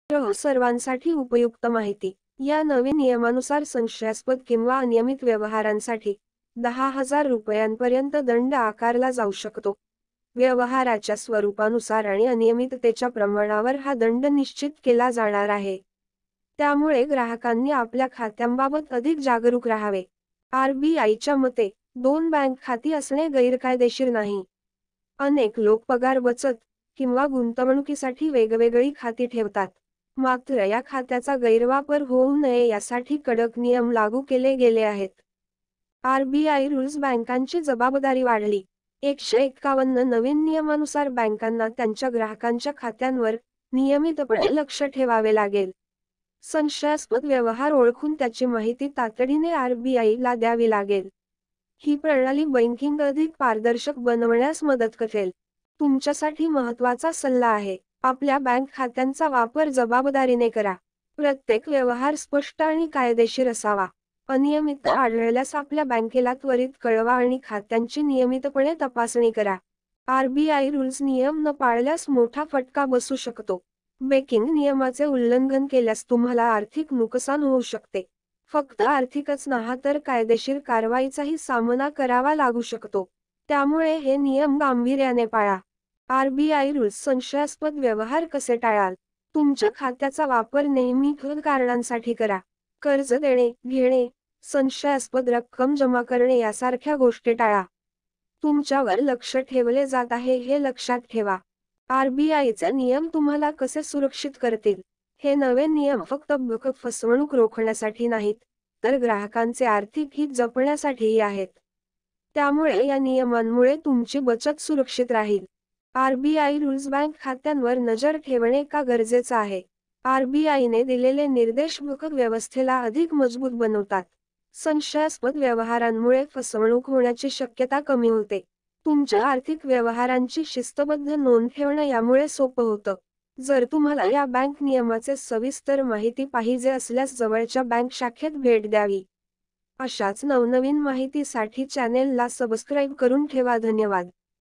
सर्वांसाठी उपयुक्त माहिती. या नवीन नियमानुसार संशयास्पद किंवा अनियमित व्यवहारांसाठी 10,000 रुपयांपर्यंत दंड आकारला जाऊ शकतो. व्यवहाराच्या स्वरूपानुसार आणि अनियमिततेच्या प्रमाणावर हा दंड निश्चित केला जाणार आहे. त्यामुळे ग्राहकांनी आपल्या खात्यांबाबत अधिक जागरूक राहावे. आरबीआयच्या मते, 2 बँक खाती असणे गैरकायदेशीर नाही. अनेक लोक पगार बचत किंवा गुंतवणुकीसाठी वेगवेगळी खाती ठेवतात. मात्र या खात्याचा गैरवापर होऊ नये यासाठी कडक नियम लागू केले गेले आहेत. आरबीआय रूल्स बँकांची जबाबदारी वाढली. 151 नवीन नियमानुसार बँकांना त्यांच्या ग्राहकांच्या खात्यांवर नियमितपणे लक्ष ठेवावे लागेल. संशयास्पद व्यवहार ओळखून त्याची माहिती तातडीने आरबीआयला द्यावी लागेल. ही प्रणाली बँकिंग अधिक पारदर्शक बनवण्यास मदत करेल. तुमच्यासाठी महत्त्वाचा सल्ला आहे. आपल्या बँक खात्यांचा वापर जबाबदारीने करा. प्रत्येक व्यवहार स्पष्ट आणि कायदेशीर असावा. अनियमितता आढळल्यास आपल्या बँकेला त्वरित कळवा आणि खात्यांची नियमितपणे तपासणी करा. आरबीआय रूल्स नियम न पाळल्यास मोठा फटका बसू शकतो. बँकिंग नियमाचे उल्लंघन केल्यास तुम्हाला आर्थिक नुकसान होऊ शकते. फक्त आर्थिकच नाही तर कायदेशीर कारवाईचाही सामना करावा लागू शकतो. त्यामुळे हे नियम गांभीर्याने पाळा. आरबीआय रूल्स संशयास्पद व्यवहार कसे टाळाल? तुमच्या खात्याचा वापर नेहमी ठोस कारणांसाठी करा. कर्ज देणे, घेणे, संशयास्पद रक्कम जमा करणे यासारख्या गोष्टी टाळा. तुमच्यावर लक्ष ठेवले जात आहे हे लक्षात ठेवा. आरबीआयचे नियम तुम्हाला कसे सुरक्षित करतील? हे नवे नियम फक्त फसवणूक रोखण्यासाठी नाहीत, तर ग्राहकांचे आर्थिक हित जपण्यासाठीही आहेत. त्यामुळे या नियमांमुळे तुमची बचत सुरक्षित राहील. आरबीआय रूल्स बँक खात्यांवर नजर ठेवणे का गरजेचं आहे? आरबीआयने दिलेले निर्देश बँक व्यवस्थेला अधिक मजबूत बनवतात. संशयास्पद व्यवहारांमुळे फसवणूक होण्याची शक्यता कमी होते. तुमच्या आर्थिक व्यवहारांची शिस्तबद्ध नोंद ठेवणं यामुळे सोपं होतं. जर तुम्हाला या बँक नियमाचे सविस्तर माहिती पाहिजे असल्यास जवळच्या बँक शाखेत भेट द्यावी. अशाच नवनवीन माहितीसाठी चॅनेलला सबस्क्राईब करून ठेवा. धन्यवाद.